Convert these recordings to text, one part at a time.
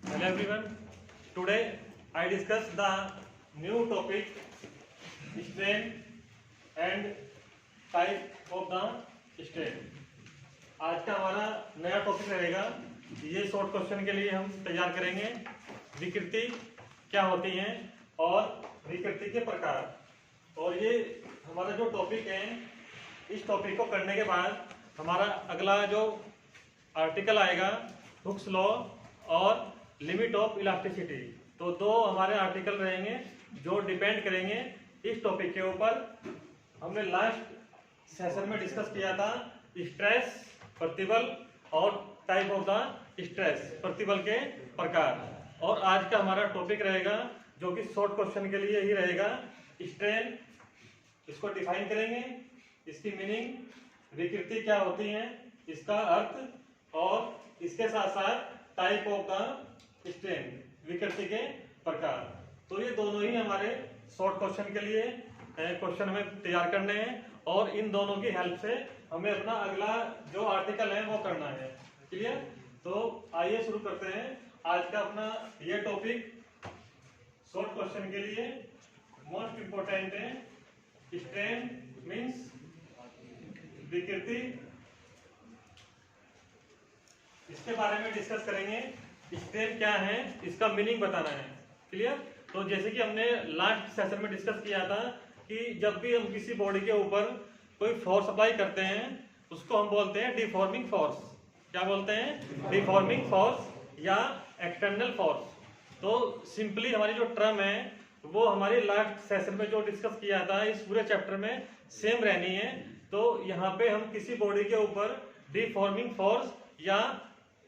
Hello everyone. Today I discuss the new topic strain and type of the strain. आज का हमारा नया topic रहेगा। ये शॉर्ट क्वेश्चन के लिए हम तैयार करेंगे विकृति क्या होती हैं और विकृति के प्रकार। और ये हमारा जो टॉपिक है, इस टॉपिक को करने के बाद हमारा अगला जो आर्टिकल आएगा हुक्स लॉ और लिमिट ऑफ इलास्टिसिटी। तो दो हमारे आर्टिकल रहेंगे जो डिपेंड करेंगे इस टॉपिक के ऊपर। हमने लास्ट सेशन में डिस्कस किया था स्ट्रेस, प्रतिबल और टाइप ऑफ द स्ट्रेस, प्रतिबल के प्रकार। और आज का हमारा टॉपिक रहेगा जो कि शॉर्ट क्वेश्चन के लिए ही रहेगा, स्ट्रेन। इसको डिफाइन करेंगे, इसकी मीनिंग, विकृति क्या होती है, इसका अर्थ, और इसके साथ साथ टाइप ऑफ द स्ट्रेन, विकृति के प्रकार। तो ये दोनों ही हमारे शॉर्ट क्वेश्चन के लिए क्वेश्चन हमें तैयार करने हैं और इन दोनों की हेल्प से हमें अपना अगला जो आर्टिकल है वो करना है। क्लियर? तो आइए शुरू करते हैं आज का अपना ये टॉपिक। शॉर्ट क्वेश्चन के लिए मोस्ट इंपोर्टेंट है स्ट्रेन मीन्स विकृति। इसके बारे में डिस्कस करेंगे। स्ट्रेन क्या है, इसका मीनिंग बताना है। क्लियर? तो जैसे कि हमने लास्ट सेशन में डिस्कस किया था कि जब भी हम किसी बॉडी के ऊपर कोई फोर्स अप्लाई करते हैं उसको हम बोलते हैं डिफॉर्मिंग फोर्स। क्या बोलते हैं? डिफॉर्मिंग फोर्स या एक्सटर्नल फोर्स। तो सिंपली हमारी जो टर्म है वो हमारी लास्ट सेशन में जो डिस्कस किया था इस पूरे चैप्टर में सेम रहनी है। तो यहाँ पे हम किसी बॉडी के ऊपर डिफॉर्मिंग फोर्स या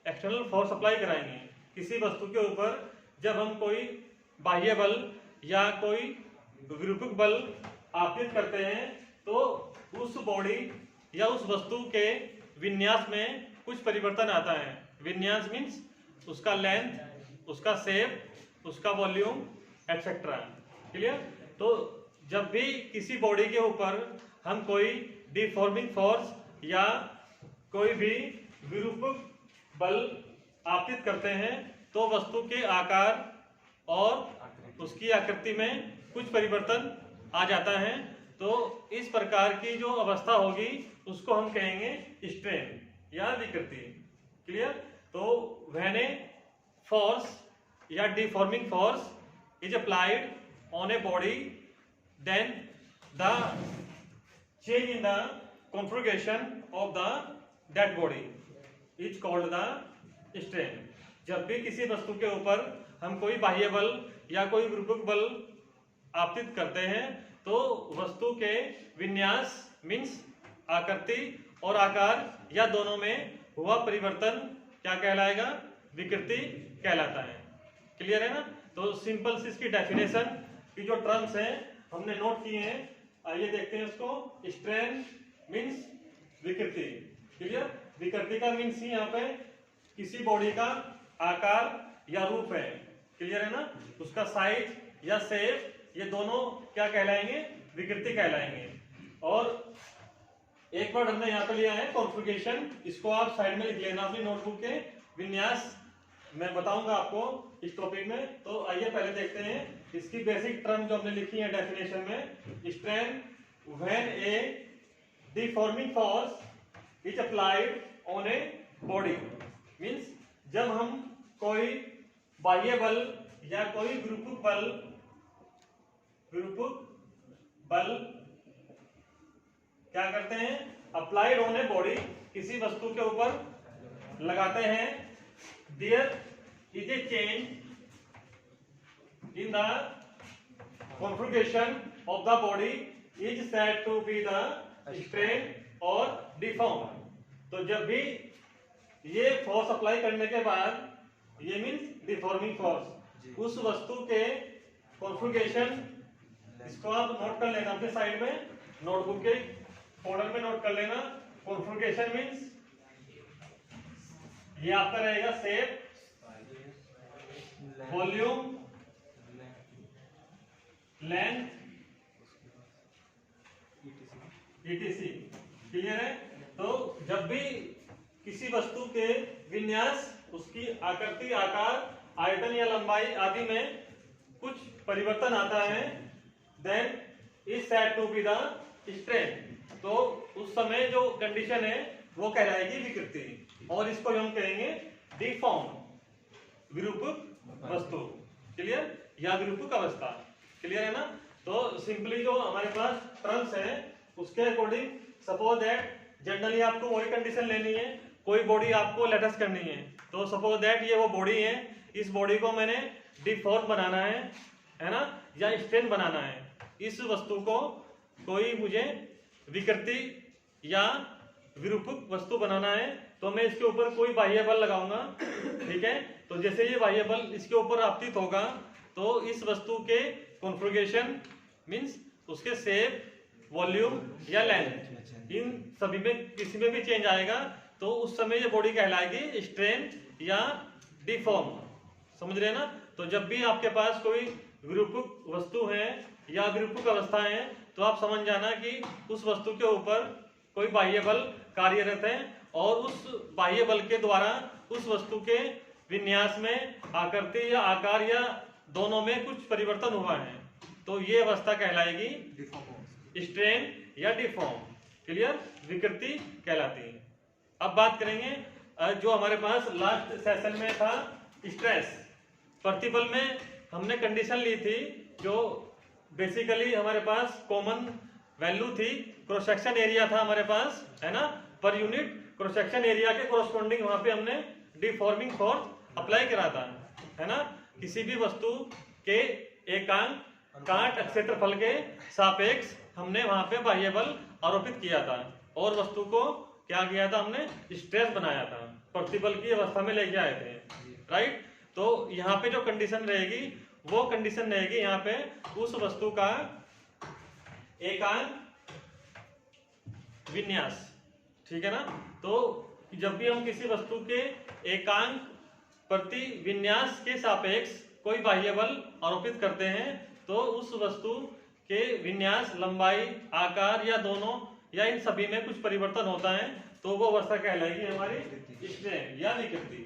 एक्सटर्नल फोर्स अप्लाई कराएंगे। किसी वस्तु के ऊपर जब हम कोई बाह्य बल या कोई विरूपक बल आपतित करते हैं तो उस बॉडी या उस वस्तु के विन्यास में कुछ परिवर्तन आता है। विन्यास मीन्स उसका लेंथ, उसका शेप, उसका वॉल्यूम एटसेट्रा। क्लियर? तो जब भी किसी बॉडी के ऊपर हम कोई डिफॉर्मिंग फोर्स या कोई भी विरूपक बल आपतित करते हैं तो वस्तु के आकार और उसकी आकृति में कुछ परिवर्तन आ जाता है। तो इस प्रकार की जो अवस्था होगी उसको हम कहेंगे स्ट्रेन या विकृति। क्लियर? तो व्हेन ए फोर्स या deforming force is applied on a body then the change in the configuration of the that body is called the strain। जब भी किसी वस्तु के ऊपर हम कोई बाह्य बल या कोई विरूपक बल आपतित करते हैं तो वस्तु के विन्यास मीन्स आकृति और आकार या दोनों में हुआ परिवर्तन क्या कहलाएगा? विकृति कहलाता है। क्लियर है ना? तो सिंपल सी इसकी डेफिनेशन की जो टर्म्स हैं हमने नोट किए हैं, आइए देखते हैं उसको। स्ट्रेन मीन्स विकृति। क्लियर? विकृति का मीन्स ही यहाँ पे किसी बॉडी का आकार या रूप है। क्लियर है ना? उसका साइज या शेप, ये दोनों क्या कहलाएंगे? विकृति कहलाएंगे। और एक वर्ड हमने यहाँ पे लिया है कॉन्फ़िगरेशन, इसको आप साइड में लिख लेना अपनी नोटबुक के। विन्यास मैं बताऊंगा आपको इस टॉपिक में। तो आइए पहले देखते हैं इसकी बेसिक टर्म जो हमने लिखी है डेफिनेशन में। Strain when a deforming force is applied on a body means जब हम कोई बाह्य बल या कोई विरूपक बल क्या करते हैं? अप्लाइड ऑन ए बॉडी, किसी वस्तु के ऊपर लगाते हैं। There is a change in the configuration of the body is said to be the strain or deform। तो जब भी ये फोर्स अप्लाई करने के बाद, ये मीन्स डिफॉर्मिंग फोर्स, उस वस्तु के कॉन्फ़िगरेशन, इसको आप नोट कर लेना अपने साइड में, नोटबुक के फोल्डर में नोट कर लेना। कॉन्फ़िगरेशन मीन्स ये आपका रहेगा shape, volume, length, etc। Clear है? तो जब भी किसी वस्तु के विन्यास, उसकी आकृति, आकार आयतन या लंबाई आदि में कुछ परिवर्तन आता है, then is said to be the strain. तो उस समय जो कंडीशन है वो कहलाएगी विकृति, और इसको हम कहेंगे डिफॉर्म, विरूपक वस्तु। क्लियर, या विरूपक अवस्था। क्लियर है ना। तो सिंपली जो हमारे पास टर्म्स है उसके अकॉर्डिंग सपोज दैट जनरली आपको वही कंडीशन लेनी है, कोई बॉडी आपको लेटस करनी है। तो सपोज दैट ये वो बॉडी है, इस बॉडी को मैंने डिफॉर्म बनाना है ना, या स्ट्रेन बनाना है। इस वस्तु को कोई मुझे विकृति या विरूपक वस्तु बनाना है, तो मैं इसके ऊपर कोई बाह्य बल लगाऊंगा। ठीक है, तो जैसे ये बाह्य बल इसके ऊपर आपतित होगा तो इस वस्तु के कॉन्फ़िगरेशन मीन्स उसके शेप, वॉल्यूम या लेंथ, इन सभी में किसी में भी चेंज आएगा, तो उस समय ये बॉडी कहलाएगी स्ट्रेन या डिफॉर्म। समझ रहे हैं ना। तो जब भी आपके पास कोई विरूपक वस्तु है या विरूपक अवस्था है तो आप समझ जाना कि उस वस्तु के ऊपर कोई बाह्य बल कार्यरत है, और उस बाह्य बल के द्वारा उस वस्तु के विन्यास में, आकृति या आकार या दोनों में कुछ परिवर्तन हुआ है, तो ये अवस्था कहलाएगी स्ट्रेन या डिफॉर्म। क्लियर, विकृति कहलाती है। अब बात करेंगे जो हमारे पास लास्ट सेशन में था स्ट्रेस। प्रतिबल में हमने कंडीशन ली थी जो बेसिकली हमारे पास कॉमन वैल्यू थी, क्रॉस सेक्शन एरिया था हमारे पास, है ना, per unit cross section area के कोरस्पॉन्डिंग वहां पे हमने डिफॉर्मिंग फोर्स अप्लाई करा था, है ना। किसी भी वस्तु के एकांक काट क्षेत्रफल के सापेक्ष हमने वहां पे बाह्य बल आरोपित किया था, और वस्तु को क्या किया था, हमने स्ट्रेस बनाया था, प्रतिबल की अवस्था में लेके आए थे। राइट। तो यहाँ पे जो कंडीशन रहेगी वो कंडीशन रहेगी यहाँ पे उस वस्तु का एकांक विन्यास। ठीक है ना। तो जब भी हम किसी वस्तु के एकांक प्रति विन्यास के सापेक्ष कोई बाह्य बल आरोपित करते हैं तो उस वस्तु के विन्यास, लंबाई, आकार या दोनों या इन सभी में कुछ परिवर्तन होता है, तो वो अवस्था कहलाएगी हमारी स्ट्रेन या विकृति।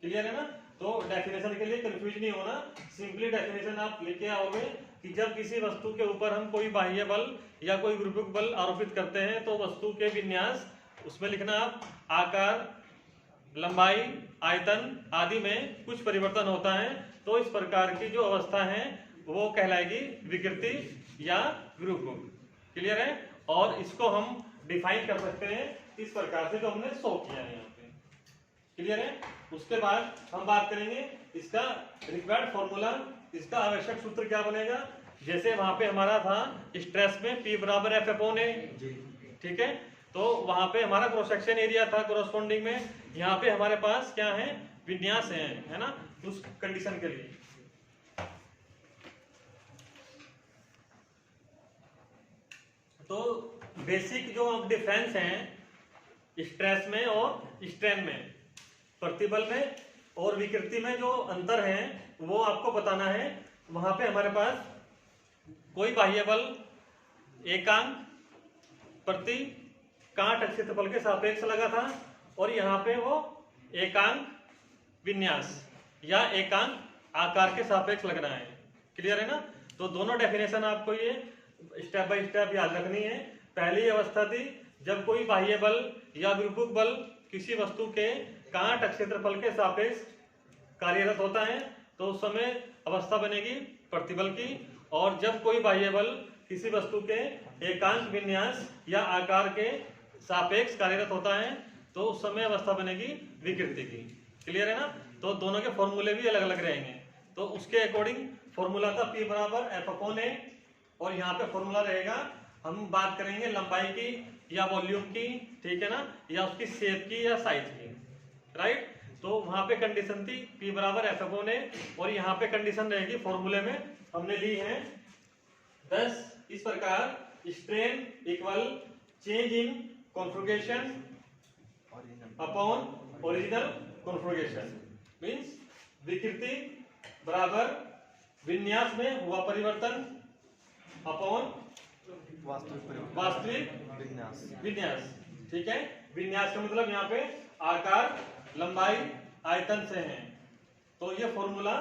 क्लियर है ना। तो डेफिनेशन के लिए कंफ्यूज नहीं होना, सिंपली डेफिनेशन आप लेके आओगे कि जब किसी वस्तु के ऊपर हम कोई बाह्य बल या कोई विरूपक बल आरोपित करते हैं तो वस्तु के विन्यास, उसमें लिखना आप आकार, लंबाई, आयतन आदि में कुछ परिवर्तन होता है, तो इस प्रकार की जो अवस्था है वो कहलाएगी विकृति या विरूपक। क्लियर है। और इसको हम डिफाइन कर सकते हैं इस प्रकार से जो हमने शो किया है यहाँ पे। क्लियर है। उसके बाद हम बात करेंगे इसका रिक्वायर्ड फॉर्मूला, इसका आवश्यक सूत्र क्या बनेगा। जैसे वहां पे हमारा था स्ट्रेस में P बराबर F/A। ठीक है। तो वहां पे हमारा क्रॉस सेक्शन एरिया था कोरस्पॉन्डिंग में, यहाँ पे हमारे पास क्या है, विन्यास है ना, उस कंडीशन के लिए। तो बेसिक जो डिफरेंस है स्ट्रेस में और स्ट्रेन में, प्रतिबल में और विकृति में जो अंतर है वो आपको बताना है। वहां पे हमारे पास कोई बाह्य बल एकांक प्रति काट क्षेत्रफल के सापेक्ष लगा था, और यहाँ पे वो एकांक विन्यास या एकांक आकार के सापेक्ष लगना है। क्लियर है ना। तो दोनों डेफिनेशन आपको ये स्टेप बाय स्टेप याद रखनी है। पहली अवस्था थी जब कोई बाह्य बल या विरूपक बल किसी वस्तु के काट क्षेत्रफल के सापेक्ष कार्यरत होता है तो उस समय अवस्था बनेगी प्रतिबल की, और जब कोई बाह्य बल किसी वस्तु के एकांक विन्यास या आकार के सापेक्ष कार्यरत होता है तो उस समय अवस्था बनेगी विकृति की। क्लियर है ना। तो दोनों के फॉर्मूले भी अलग अलग रहेंगे, तो उसके अकॉर्डिंग फॉर्मूला था P बराबर F/A, और यहाँ पे फॉर्मूला रहेगा, हम बात करेंगे लंबाई की या वॉल्यूम की, ठीक है ना, या उसकी शेप की या साइज की। राइट। तो वहां पे कंडीशन थी P बराबर F/A, और यहाँ पे कंडीशन रहेगी फॉर्मूले में हमने ली है 10 इस प्रकार, strain equal change in configuration upon original configuration, means विकृति बराबर विन्यास में हुआ परिवर्तन अपॉन वास्तविक विन्यास। ठीक है। विन्यास का मतलब यहाँ पे आकार, लंबाई, आयतन से है। तो ये फॉर्मूला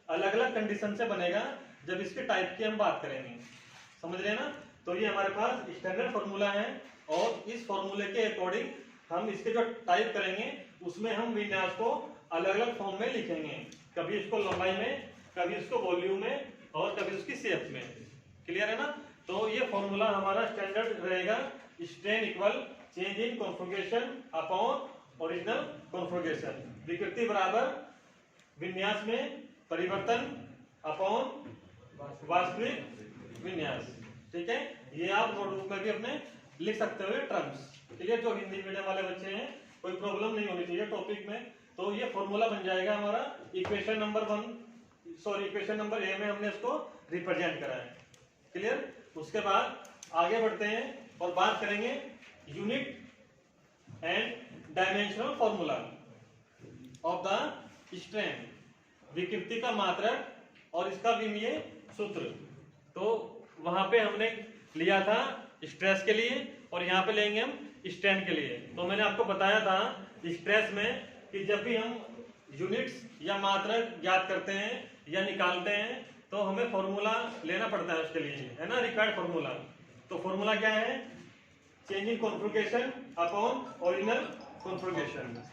अलग अलग कंडीशन से बनेगा जब इसके टाइप की हम बात करेंगे, समझ रहे हैं ना। तो ये हमारे पास स्टैंडर्ड फॉर्मूला है और इस फॉर्मूले के अकॉर्डिंग हम इसके जो टाइप करेंगे उसमें हम विन्यास को अलग अलग फॉर्म में लिखेंगे, कभी इसको लंबाई में, कभी इसको वॉल्यूम में और कभी उसकी शेप में। क्लियर है ना। तो ये फॉर्मूला हमारा स्टैंडर्ड रहेगा, strain equal change in configuration upon original configuration, विकृति बराबर विन्यास में परिवर्तन अपॉन वास्तविक विन्यास। ठीक है, ये आप नोटबुक में भी अपने लिख सकते हो टर्म्स। क्लियर, जो हिंदी मीडियम वाले बच्चे हैं कोई प्रॉब्लम नहीं होनी चाहिए टॉपिक में। तो ये फॉर्मूला बन जाएगा हमारा equation number equation number A में हमने इसको रिप्रेजेंट करा है। क्लियर, उसके बाद आगे बढ़ते हैं और बात करेंगे unit and dimensional formula of the strain, विकृति का मात्रक और इसका विमीय सूत्र। तो वहां पे हमने लिया था स्ट्रेस के लिए और यहाँ पे लेंगे हम स्ट्रेन के लिए। तो मैंने आपको बताया था स्ट्रेस में कि जब भी हम यूनिट्स या मात्रक ज्ञात करते हैं या निकालते हैं तो हमें फॉर्मूला लेना पड़ता है उसके लिए, है ना, रिक्वायर्ड फॉर्मूला। तो फॉर्मूला क्या है, change in configuration upon original configuration.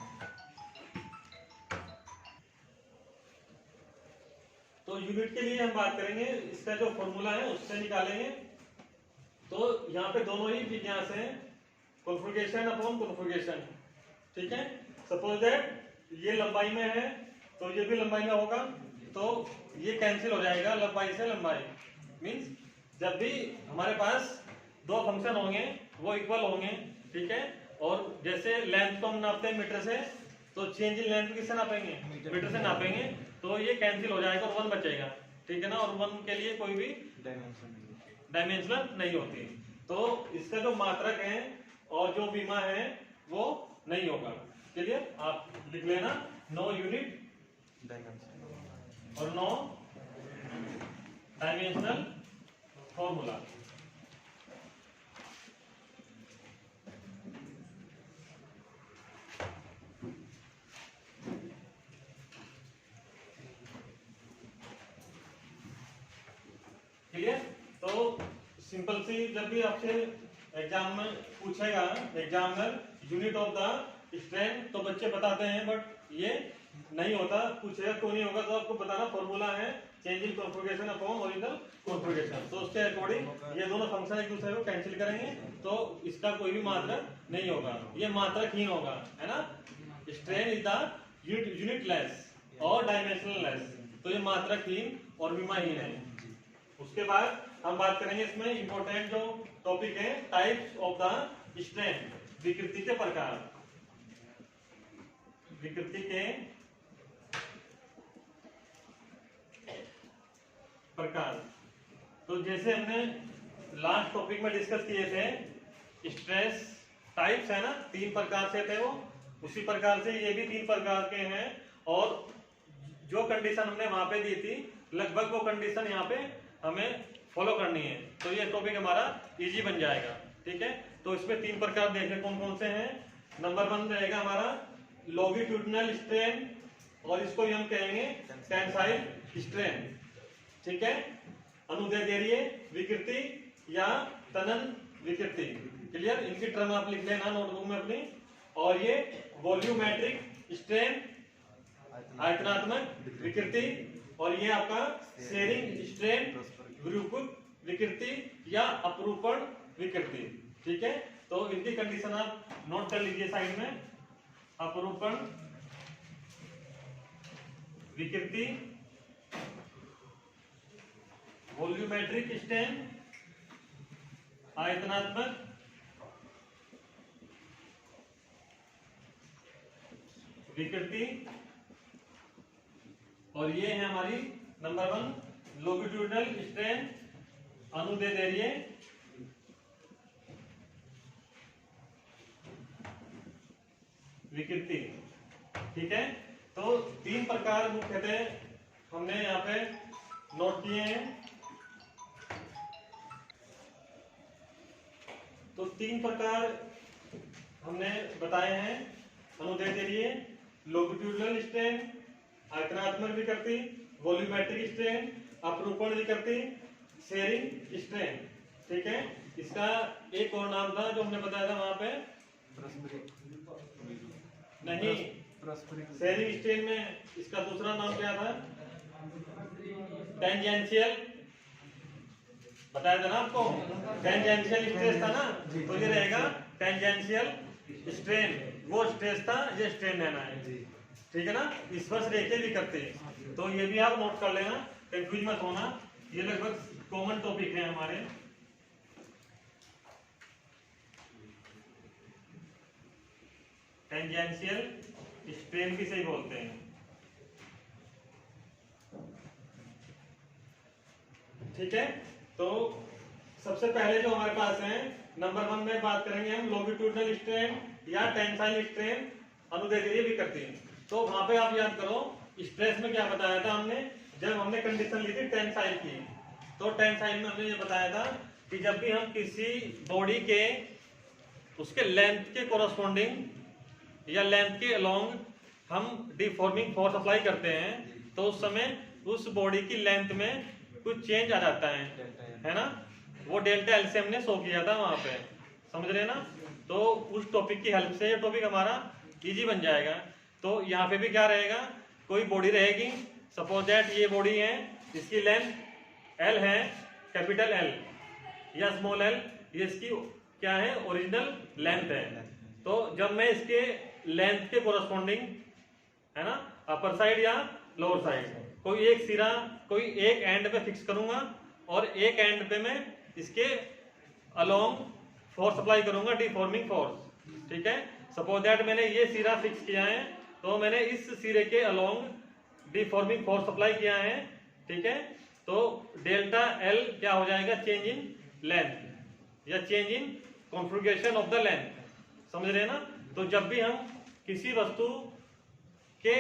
तो यूनिट के लिए हम बात करेंगे, इसका जो फॉर्मूला है उससे निकालेंगे। तो यहाँ पे दोनों ही विन्यास हैं, कॉन्फ़िगरेशन अपॉन कॉन्फ़िगरेशन। ठीक है, सपोज दैट ये लंबाई में है तो ये भी लंबाई में होगा, तो ये कैंसिल हो जाएगा लंबाई से लंबाई। मींस जब भी हमारे पास दो फंक्शन होंगे वो इक्वल होंगे, ठीक है। और जैसे लेंथ को हम नापते हैं मीटर से, तो चेंज इन लेंथ किससे नापेंगे, मीटर से नापेंगे, तो ये कैंसिल हो जाएगा और 1 बचेगा। ठीक है ना, और 1 के लिए कोई भी डायमेंशनल नहीं होती। तो इसका जो मात्रक है और जो विमा है वो नहीं होगा। चलिए आप लिख लेना, नो यूनिट और नो डायमेंशनल फॉर्मूला। क्लियर। तो सिंपल सी, जब भी आपसे एग्जाम में पूछेगा examiner unit of the strain, तो बच्चे बताते हैं, बट ये नहीं होता, पूछेगा क्यों नहीं होगा, तो आपको बताना फॉर्मूला है change in configuration upon original configuration. तो उसके अकॉर्डिंग ये दोनों फंक्शन एक दूसरे को कैंसिल करेंगे, तो इसका कोई भी मात्रक नहीं होगा, ये मात्रकहीन होगा, है ना। Strain is the unit less और डायमेंशनल लेस, तो ये मात्रकहीन और विमाहीन है। उसके बाद हम बात करेंगे इसमें इंपॉर्टेंट जो टॉपिक है, टाइप्स ऑफ द स्ट्रेन, विकृति के प्रकार, विकृति के प्रकार। तो जैसे हमने लास्ट टॉपिक में डिस्कस किए थे, स्ट्रेस टाइप्स है ना, 3 प्रकार से थे वो, उसी प्रकार से ये भी 3 प्रकार के हैं। और जो कंडीशन हमने वहां पे दी थी लगभग वो कंडीशन यहाँ पे हमें फॉलो करनी है, तो ये टॉपिक हमारा इजी बन जाएगा। ठीक है, तो इसमें 3 प्रकार देखें कौन कौन से हैं। नंबर 1 रहेगा हमारा लॉन्गिट्यूडिनल स्ट्रेन, और इसको हम कहेंगे टेंसाइल स्ट्रेन। ठीक है, अनुदैर्ध्य विकृति या तनन विकृति। क्लियर, इनकी टर्म आप लिख लेना नोटबुक में अपनी। और ये वॉल्यूमेट्रिक स्ट्रेन, आयतनात्मक विकृति, और ये आपका शेयरिंग स्ट्रेन, विरूपक विकृति या अपरूपण विकृति। ठीक है, तो इनकी कंडीशन आप नोट कर लीजिए साइड में। अपरूपण विकृति, वॉल्यूमेट्रिक स्ट्रेन, आयतनात्मक विकृति, और ये है हमारी नंबर 1 लॉन्गिट्यूडिनल स्ट्रेन, अनुदैर्ध्य विकृति। ठीक है, तो 3 प्रकार मुख्यतः हमने यहाँ पे नोट किए हैं। तो 3 प्रकार हमने बताए हैं, अनुदैर्ध्य, लॉन्गिट्यूडिनल स्ट्रेन, आयतनात्मक विकृति, वॉल्यूमेट्रिक स्ट्रेन, अपरूपण विकृति, शेयरिंग स्ट्रेन। ठीक है, इसका एक और नाम था जो हमने बताया था वहां पे, नहीं शेयरिंग स्ट्रेन में इसका दूसरा नाम क्या था? टेंजेंशियल, बताया था ना आपको, टेंजेंशियल स्ट्रेस था ना, तो ये रहेगा टेंजेंशियल स्ट्रेन, वो स्ट्रेस था, ये स्ट्रेन रहना है। ठीक है ना, स्पर्श रेखे भी करते हैं, तो ये भी आप नोट कर लेना, कंफ्यूज मत होना, ये लगभग कॉमन टॉपिक है हमारे। टेंजेंशियल स्ट्रेन किसे ही बोलते हैं। ठीक है, तो सबसे पहले जो हमारे पास है नंबर 1 में बात करेंगे हम लॉन्गिट्यूडनल स्ट्रेन या टेंसाइल स्ट्रेन, अनुदैर्ध्य विकृति। तो वहां पे आप याद करो स्ट्रेस में क्या बताया था हमने, जब हमने कंडीशन ली थी टेंसाइल की, तो टेंसाइल में हमने ये बताया था कि जब भी हम किसी बॉडी के उसके लेंथ के कोरस्पॉन्डिंग या लेंथ के अलोंग हम डिफॉर्मिंग फोर्स अप्लाई करते हैं, तो उस समय उस बॉडी की लेंथ में कुछ चेंज आ जाता है ना, वो डेल्टा एल से हमने शो किया था वहां पे, समझ रहे ना। तो उस टॉपिक की हेल्प से ये टॉपिक हमारा इजी बन जाएगा। तो यहाँ पे भी क्या रहेगा, कोई बॉडी रहेगी, सपोज दैट ये बॉडी है, इसकी लेंथ एल है, कैपिटल एल या स्मॉल एल, ये इसकी क्या है, ओरिजिनल लेंथ है। तो जब मैं इसके लेंथ के कोरस्पॉन्डिंग है ना, अपर साइड या लोअर साइड कोई एक सिरा, कोई एक एंड पे फिक्स करूंगा और एक एंड पे मैं इसके अलोंग फोर्स अप्लाई करूंगा, डिफॉर्मिंग फोर्स। ठीक है, सपोज दैट मैंने ये सिरा फिक्स किया है, तो मैंने इस सिरे के अलोंग डिफॉर्मिंग फोर्स अप्लाई किया है। ठीक है, तो डेल्टा एल क्या हो जाएगा, चेंज इन लेंथ या change in configuration of the length, समझ रहे हैं ना। तो जब भी हम किसी वस्तु के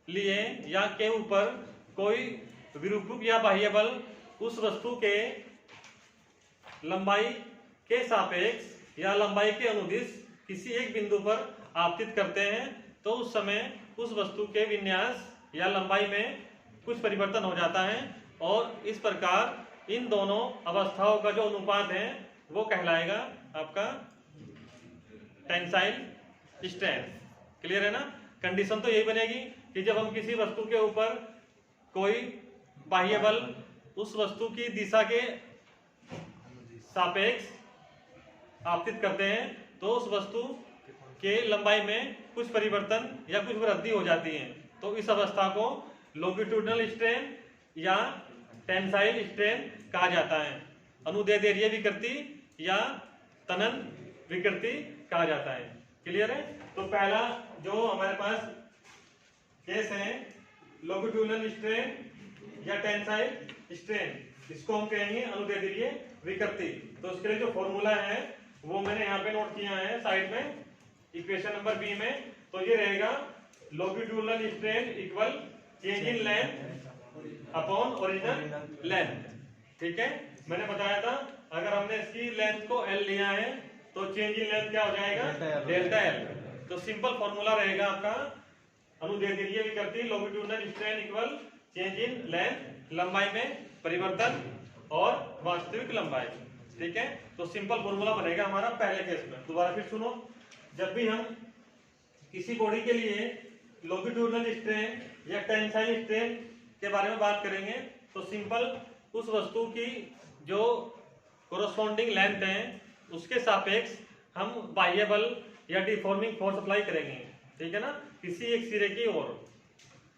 लिए या के ऊपर कोई विरूपक या बाह्य बल उस वस्तु के लंबाई के सापेक्ष या लंबाई के अनुदिश किसी एक बिंदु पर आपतित करते हैं, तो उस समय उस वस्तु के विन्यास या लंबाई में कुछ परिवर्तन हो जाता है, और इस प्रकार इन दोनों अवस्थाओं का जो अनुपात है वो कहलाएगा आपका टेंसाइल स्ट्रेन। क्लियर है ना। कंडीशन तो यही बनेगी कि जब हम किसी वस्तु के ऊपर कोई बाह्य बल उस वस्तु की दिशा के सापेक्ष आपतित करते हैं, तो उस वस्तु के लंबाई में कुछ परिवर्तन या कुछ वृद्धि हो जाती है, तो इस अवस्था को लॉन्गिट्यूडनल स्ट्रेन या टेंसाइल स्ट्रेन कहा जाता है। अनुदैर्ध्य विकृति या तनन विकृति कहा जाता है। क्लियर है। तो पहला जो हमारे पास केस है लॉन्गिट्यूडनल स्ट्रेन या टेंसाइल स्ट्रेन, इसको हम कहेंगे अनुदैर्ध्य विकृति। तो उसके लिए जो फॉर्मूला है वो मैंने यहाँ पे नोट किया है साइड में, इक्वेशन नंबर बी में। तो ये रहेगा longitudinal strain equal change in length upon original length. ठीक है, मैंने बताया था अगर हमने इसकी लेंथ को एल लिया है तो चेंज इन लेंथ क्या हो जाएगा, डेल्टा एल। तो सिंपल फॉर्मूला रहेगा आपका अनुदैर्ध्य विकृति longitudinal strain equal change in length, लंबाई में परिवर्तन और वास्तविक लंबाई। ठीक है, तो सिंपल फॉर्मूला बनेगा हमारा पहले केस में। दोबारा फिर सुनो, जब भी हम किसी बॉडी के लिए लॉन्गिट्यूडनल स्ट्रेन या टेंसाइल स्ट्रेन के बारे में बात करेंगे, तो सिंपल उस वस्तु की जो कोरस्पॉन्डिंग लेंथ है उसके सापेक्ष हम बाह्य बल या डिफॉर्मिंग फोर्स अप्लाई करेंगे। ठीक है ना, किसी एक सिरे की ओर।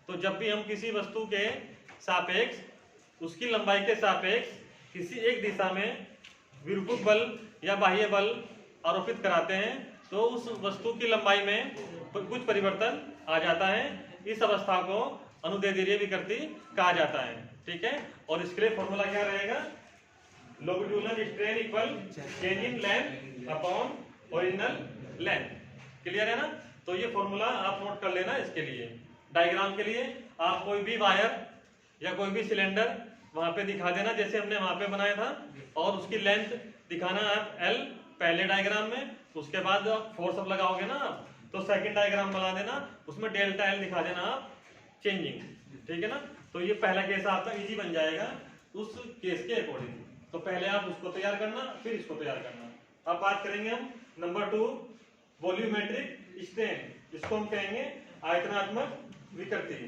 तो जब भी हम किसी वस्तु के सापेक्ष उसकी लंबाई के सापेक्ष किसी एक दिशा में विरूपक बल या बाह्य बल आरोपित कराते हैं, तो उस वस्तु की लंबाई में कुछ परिवर्तन आ जाता है। इस अवस्था को अनुदैर्ध्य विकृति कहा जाता है। ठीक है, और इसके लिए फॉर्मूला क्या रहेगा, longitudinal strain equal change in length upon original length. Clear है ना। तो ये फॉर्मूला आप नोट कर लेना। इसके लिए डायग्राम के लिए आप कोई भी वायर या कोई भी सिलेंडर वहां पे दिखा देना जैसे हमने वहां पे बनाया था, और उसकी लेंथ दिखाना आप एल पहले डायग्राम में, उसके बाद फोर्स अब लगाओगे ना आप, तो सेकंड डायग्राम बना देना, उसमें डेल्टा एल दिखा देना आप चेंजिंग, ठीक है ना। तो ये पहला केस आपका इजी बन जाएगा उस केस के अकॉर्डिंग। तो पहले आप उसको तैयार करना, फिर इसको तैयार करना। अब बात करेंगे हम नंबर 2 वॉल्यूमेट्रिक स्ट्रेन, इसको हम कहेंगे आयतनात्मक विकृति,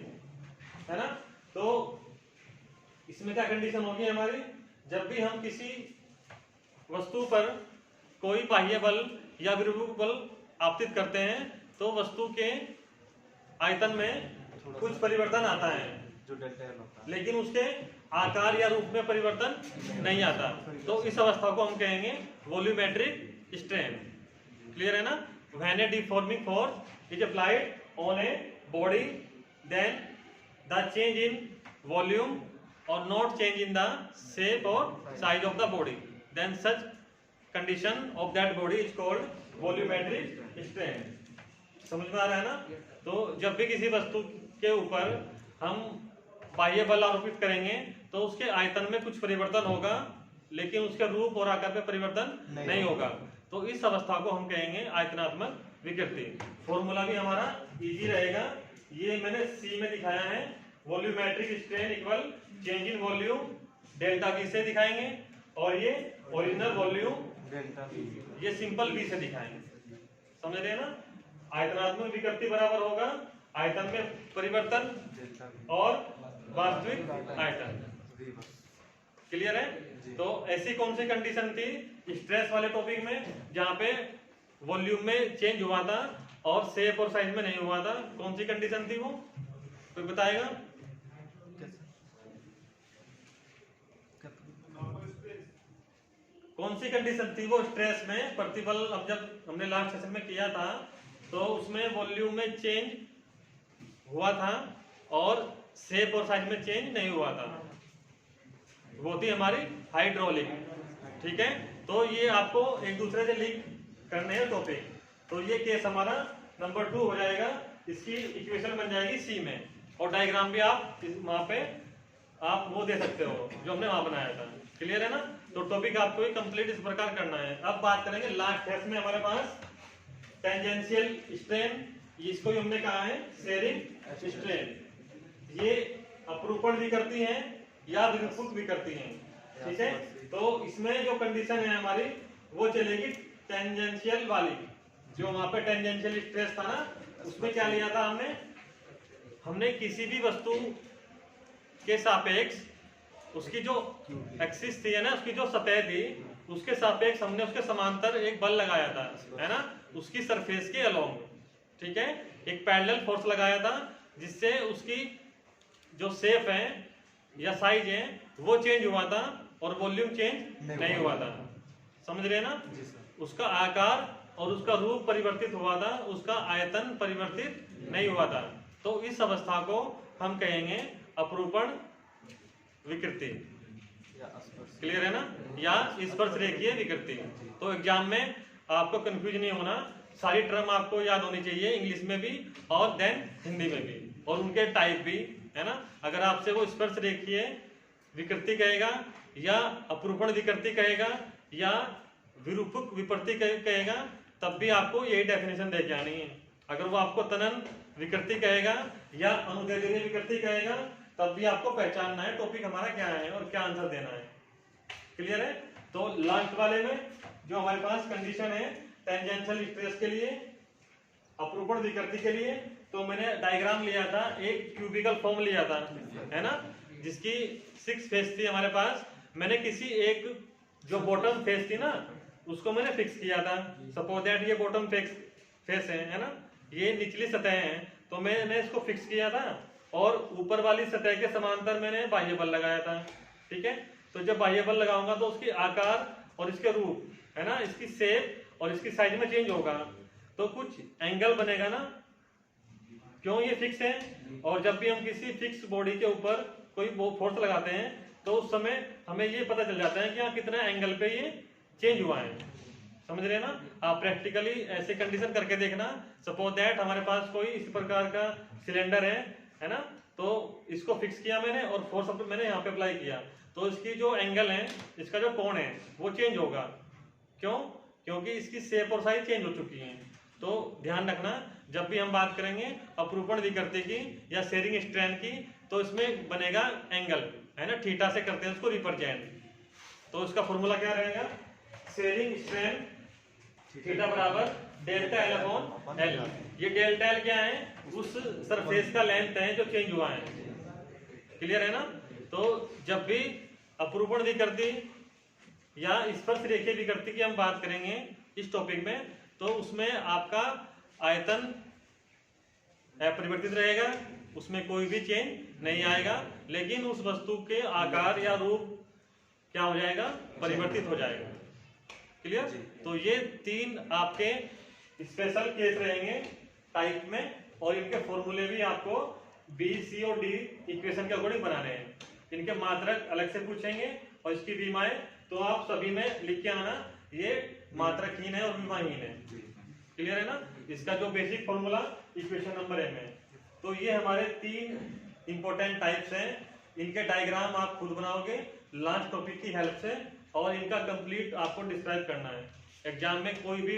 है ना। तो इसमें क्या कंडीशन होगी हमारी, जब भी हम किसी वस्तु पर कोई बाह्य बल या विरूपक बल आपतित करते हैं तो वस्तु के आयतन में कुछ परिवर्तन आता है, जो डेल्टा एल होता है, लेकिन उसके आकार या रूप में परिवर्तन नहीं आता। तो इस अवस्था को हम कहेंगे वॉल्यूमेट्रिक स्ट्रेन। क्लियर है ना। When a deforming force is applied on a body then the change in volume और not change in the shape और size of the body, then such condition of that body is called volumetric strain. समझ में आ रहा है ना। तो जब भी किसी वस्तु के ऊपर हम बाह्य बल आरोपित करेंगे तो उसके आयतन में कुछ परिवर्तन होगा, लेकिन उसके रूप और आकार में परिवर्तन नहीं होगा। तो इस अवस्था को हम कहेंगे आयतनात्मक विकृति। फॉर्मूला भी हमारा इजी रहेगा, ये मैंने सी में दिखाया है। Volumetric strain equal change in volume delta we से दिखाएंगे, और ये ओरिजिनल वॉल्यूम डेल्टा वी, ये सिंपल वी से दिखाएंगे। समझ रहे हैं ना। आयतनात्मक विकृति बराबर होगा आयतन में परिवर्तन डेल्टा वी और वास्तविक आयतन। क्लियर है। तो ऐसी कौन सी कंडीशन थी स्ट्रेस वाले टॉपिक में जहां पे वॉल्यूम में चेंज हुआ था और शेप और साइज में नहीं हुआ था, कौन सी कंडीशन थी वो कोई बताएगा। कौन सी कंडीशन थी वो स्ट्रेस में प्रतिबल। अब जब हमने लास्ट सेशन में किया था तो उसमें वॉल्यूम में चेंज हुआ था और शेप और साइज में चेंज नहीं हुआ था, वो थी हमारी हाइड्रोलिक। ठीक है। तो ये आपको एक दूसरे से लिंक करने हैं टॉपिक। तो ये केस हमारा नंबर 2 हो जाएगा, इसकी इक्वेशन बन जाएगी सी में, और डायग्राम भी आप वहां पे आप वो दे सकते हो जो हमने वहां बनाया था। क्लियर है ना। तो टॉपिक आपको ही कंप्लीट इस प्रकार करना है। अब बात करेंगे लास्ट केस में हमारे पास टेंजेंशियल स्ट्रेन, इसको ही हमने कहा है शेयरिंग स्ट्रेन। ये अपरूपण भी करती हैं या विरूपक भी करती हैं। ठीक है। तो इसमें जो कंडीशन है हमारी वो चलेगी टेंजेंशियल वाली। जो वहां पे टेंजेंशियल स्ट्रेस था ना, उसमें क्या लिया था हमने किसी भी वस्तु के सापेक्ष उसकी जो एक्सिस थी है ना, उसकी जो सतह थी उसके सापेक्ष हमने उसके समांतर एक बल लगाया था, है ना, उसकी सरफेस के अलोंग। ठीक है। एक पैरेलल फोर्स लगाया था जिससे उसकी जो शेप है या साइज है वो चेंज हुआ था और वॉल्यूम चेंज नहीं हुआ था। समझ रहे हैं ना। उसका आकार और उसका रूप परिवर्तित हुआ था, उसका आयतन परिवर्तित नहीं हुआ था। तो इस अवस्था को हम कहेंगे अपरूपण विकृति। क्लियर है ना, या स्पर्श रेखीय विकृति। तो एग्जाम में आपको कंफ्यूज नहीं होना, सारी टर्म आपको याद होनी चाहिए, इंग्लिश में भी और देन हिंदी में भी, और उनके टाइप भी, है ना। अगर आपसे वो स्पर्श रेखीय विकृति कहेगा या अपरूपण विकृति कहेगा या विरूपक विकृति कहेगा, तब भी आपको यही डेफिनेशन दे के आनी है। अगर वो आपको तनन विकृति कहेगा या अनुदैर्ध्य विकृति कहेगा, तब भी आपको पहचानना है टॉपिक हमारा क्या है और क्या आंसर देना है। क्लियर है। तो लास्ट वाले में जो हमारे पास कंडीशन है टेंजेंशियल स्ट्रेस के लिए, अपरूपण विकृति के लिए, तो मैंने डायग्राम लिया था, एक क्यूबिकल फॉर्म लिया था, है ना, जिसकी 6 फेस थी हमारे पास। मैंने किसी एक जो बॉटम फेस थी ना उसको मैंने फिक्स किया था। सपोज दैट ये बॉटम फेस है ना, ये निचली सतह है, तो मैंने इसको फिक्स किया था और ऊपर वाली सतह के समांतर मैंने बाह्य बल लगाया था। ठीक है। तो जब बाह्य बल लगाऊंगा तो उसकी आकार और इसके रूप, है ना, इसकी शेप और इसकी साइज में चेंज होगा, तो कुछ एंगल बनेगा ना, क्यों ये फिक्स है। और जब भी हम किसी फिक्स बॉडी के ऊपर कोई फोर्स लगाते हैं तो उस समय हमें ये पता चल जाता है कि यहाँ कितना एंगल पे ये चेंज हुआ है। समझ रहे हैं ना। आप प्रैक्टिकली ऐसे कंडीशन करके देखना। सपोज दैट हमारे पास कोई इस प्रकार का सिलेंडर है ना, तो इसको फिक्स किया मैंने और फोर्स मैंने यहाँ पे अप्लाई किया, तो इसकी जो एंगल है, इसका जो कोण है वो चेंज होगा। क्यों? क्योंकि इसकी शेप और साइज चेंज हो चुकी है। तो ध्यान रखना, जब भी हम बात करेंगे अपरूपण विकृति की या शेयरिंग स्ट्रेन की, तो इसमें बनेगा एंगल, है ना, थीटा से करते हैं उसको रिप्रेजेंट। तो इसका फॉर्मूला क्या रहेगा, शेयरिंग स्ट्रेन थीटा बराबर डेल्टा एल अपॉन एल। ये डेल्टा एल क्या है, उस सरफेस का लेंथ है जो चेंज हुआ है। क्लियर है ना। तो जब भी अपरूपण विकृति या स्पर्श रेखीय विकृति की हम बात करेंगे इस टॉपिक में, तो उसमें आपका आयतन अपरिवर्तित रहेगा, उसमें कोई भी चेंज नहीं आएगा, लेकिन उस वस्तु के आकार या रूप क्या हो जाएगा, परिवर्तित हो जाएगा। क्लियर। तो ये 3 आपके स्पेशल केस रहेंगे टाइप में, और इनके फॉर्मूले भी आपको बी, सी और डी इक्वेशन के अकॉर्डिंग बनाने हैं। इनके मात्रक अलग से पूछेंगे और इसकी विमाएं तो आप सभी में लिख के आना, ये मात्रकहीन है और विमाहीन है। क्लियर है ना। इसका जो basic formula equation number M है। तो ये हमारे 3 इंपॉर्टेंट टाइप्स हैं, इनके डायग्राम आप खुद बनाओगे लास्ट टॉपिक की हेल्प से, और इनका कंप्लीट आपको डिस्क्राइब करना है। एग्जाम में कोई भी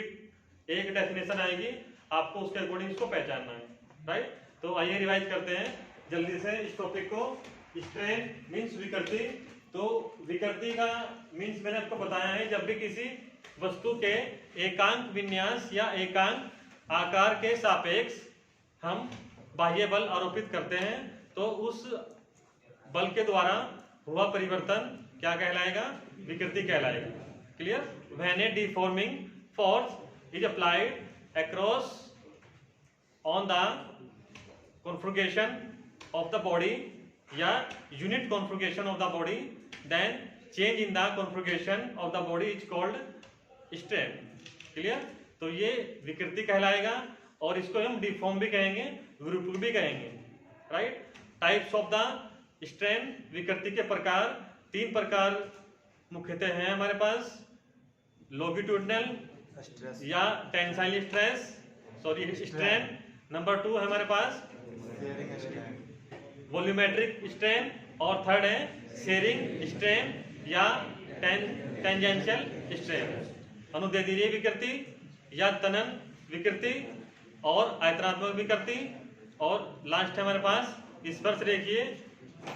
एक डेफिनेशन आएगी, आपको उसके अकॉर्डिंग इसको पहचानना है, राइट। तो आइए रिवाइज करते हैं जल्दी से इस टॉपिक को। स्ट्रेन मीन्स विकृति। तो विकृति का मीन्स मैंने आपको बताया है, जब भी किसी वस्तु के एकांक विन्यास या एकांक आकार के सापेक्ष हम बाह्य बल आरोपित करते हैं, तो उस बल के द्वारा हुआ परिवर्तन क्या कहलाएगा, विकृति कहलाएगा। Clear. When a deforming force is applied across on the configuration of the body या unit configuration of the body, then change in the configuration of the body is called strain. Clear. तो ये विकृति कहलाएगा, और इसको हम deform भी कहेंगे, विरूपक भी कहेंगे, right. Types of the strain, विकृति के प्रकार 3 प्रकार मुख्यतः हैं हमारे पास। लॉन्गिट्यूडिनल या टेंसाइल स्ट्रेन। नंबर 2 है हमारे पास वॉल्यूमेट्रिक स्ट्रेन, और थर्ड है शेयरिंग स्ट्रेन या टेंजेंशियल स्ट्रेन। अनुदैर्ध्य विकृति या तनन विकृति और आयतनात्मक विकृति, और लास्ट है हमारे पास स्पर्श रेखीय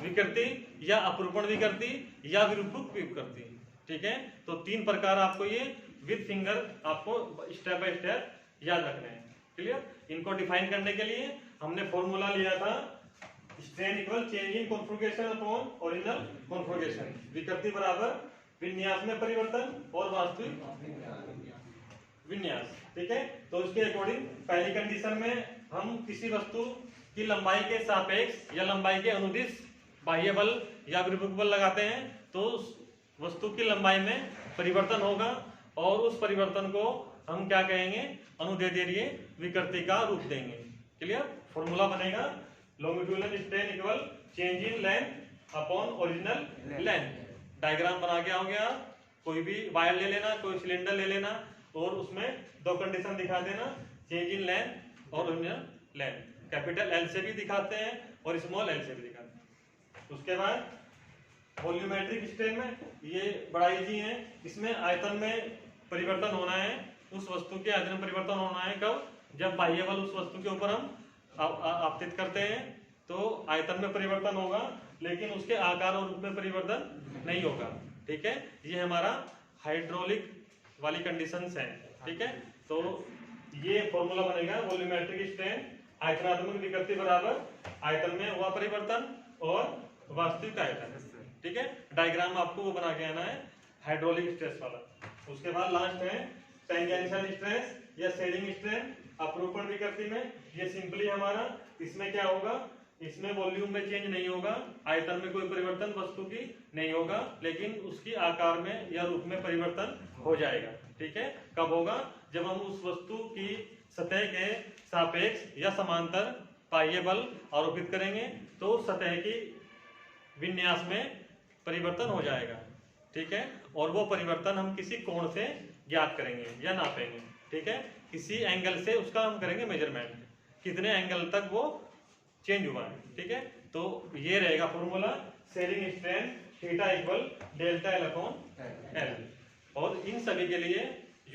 विकृति या अपरूपण विकृति या विरूपक विकृति। ठीक है। तो 3 प्रकार आपको ये विद फिंगर आपको स्टेप बाय स्टेप याद रखने हैं। क्लियर। इनको डिफाइन करने के लिए हमने फॉर्मूला लिया था, strain equal change in configuration upon original configuration. विकृति बराबर विन्यास में परिवर्तन और वास्तविक विन्यास। ठीक है। तो उसके अकॉर्डिंग पहली कंडीशन में हम किसी वस्तु की लंबाई के सापेक्ष या लंबाई के अनुदिश बाह्य बल या विरूपक बल लगाते हैं, तो उस वस्तु की लंबाई में परिवर्तन होगा, और उस परिवर्तन को हम क्या कहेंगे, अनुदैर्ध्य विकृति का रूप देंगे। क्लियर। फॉर्मूला बनेगा longitudinal strain equal change in length upon original length. Diagram बना के आओगे आप, कोई भी वायर ले लेना, कोई सिलेंडर ले लेना, और उसमें 2 कंडीशन दिखा देना, चेंज इन लेंथ और ओरिजिनल लेंथ। कैपिटल एल से भी दिखाते हैं और स्मॉल एल से भी दिखाते हैं। उसके बाद वॉल्यूमेट्रिक स्ट्रेन में ये बड़ा इजी है, इसमें आयतन में परिवर्तन होना है, उस वस्तु के आयतन में परिवर्तन होना है कब, जब बाह्य बल उस वस्तु के ऊपर हम आपतित करते हैं तो आयतन में परिवर्तन होगा, लेकिन उसके आकार और रूप में परिवर्तन नहीं होगा। ठीक है। ये हमारा हाइड्रोलिक वाली कंडीशंस हैं। ठीक है। तो ये फॉर्मूला बनेगा वॉल्यूमेट्रिक स्ट्रेन आयतनात्मक विकृति बराबर आयतन में हुआ परिवर्तन और वास्तविक आयतन। ठीक है। डायग्राम आपको वो बना के आना है हाइड्रोलिक स्ट्रेस वाला। उसके बाद लास्ट है टेंजेंशियल स्ट्रेस या शेयरिंग स्ट्रेन अपरूपण विकृति में। ये सिंपली हमारा इसमें क्या होगा, इसमें वॉल्यूम में चेंज नहीं होगा, आयतन में कोई परिवर्तन वस्तु की नहीं होगा, लेकिन उसकी आकार में या रूप में परिवर्तन हो जाएगा। ठीक है। कब होगा, जब हम उस वस्तु की सतह के सापेक्ष या समांतर बाह्य बल आरोपित करेंगे, तो सतह की विन्यास में परिवर्तन हो जाएगा। ठीक है। और वो परिवर्तन हम किसी कोण से ज्ञात करेंगे या नापेंगे। ठीक है। किसी एंगल से उसका हम करेंगे मेजरमेंट, कितने एंगल तक वो चेंज हुआ है। ठीक है। तो ये रहेगा formula sharing strain theta equal delta L upon L. और इन सभी के लिए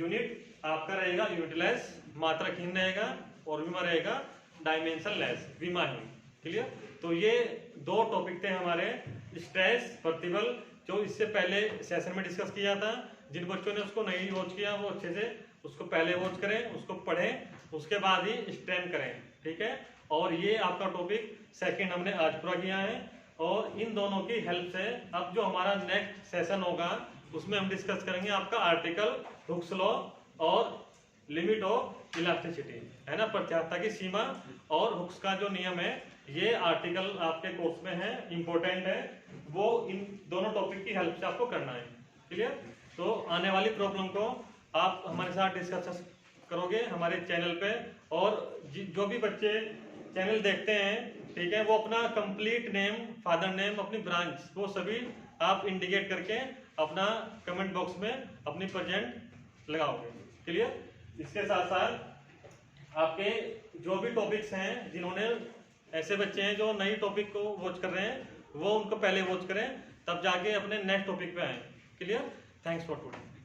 यूनिट आपका रहेगा यूनिटलेस, मात्रकहीन रहेगा, और विमा रहेगा डायमेंशन लेस, विमाहीन। क्लियर? तो ये दो टॉपिक थे हमारे, स्ट्रेस, प्रतिबल, जो इससे पहले सेशन में डिस्कस किया था। जिन बच्चों ने उसको नहीं वॉच किया वो अच्छे से उसको पहले वॉच करें, उसको पढ़ें, उसके बाद ही स्ट्रेन करें। ठीक है? और ये आपका टॉपिक सेकंड हमने आज पूरा किया है, और इन दोनों की हेल्प से अब जो हमारा नेक्स्ट सेशन होगा उसमें हम डिस्कस करेंगे आपका आर्टिकल, हुक्स लॉ और लिमिट ऑफ इलास्टिसिटी, है ना, प्रत्यास्थता की सीमा और हुक्स का जो नियम है, ये आर्टिकल आपके कोर्स में है, इंपॉर्टेंट है, वो इन दोनों टॉपिक की हेल्प से आपको करना है। क्लियर? तो आने वाली प्रॉब्लम को आप हमारे साथ डिस्कस करोगे हमारे चैनल पे, और जो भी बच्चे चैनल देखते हैं, ठीक है, वो अपना कंप्लीट नेम, फादर नेम, अपनी ब्रांच, वो सभी आप इंडिकेट करके अपना कमेंट बॉक्स में अपनी प्रेजेंट लगाओगे। क्लियर? इसके साथ साथ आपके जो भी टॉपिक्स हैं, जिन्होंने ऐसे बच्चे हैं जो नई टॉपिक को वॉच कर रहे हैं, वो उनको पहले वॉच करें, तब जाके अपने नेक्स्ट टॉपिक पे आए। क्लियर? Thanks for today.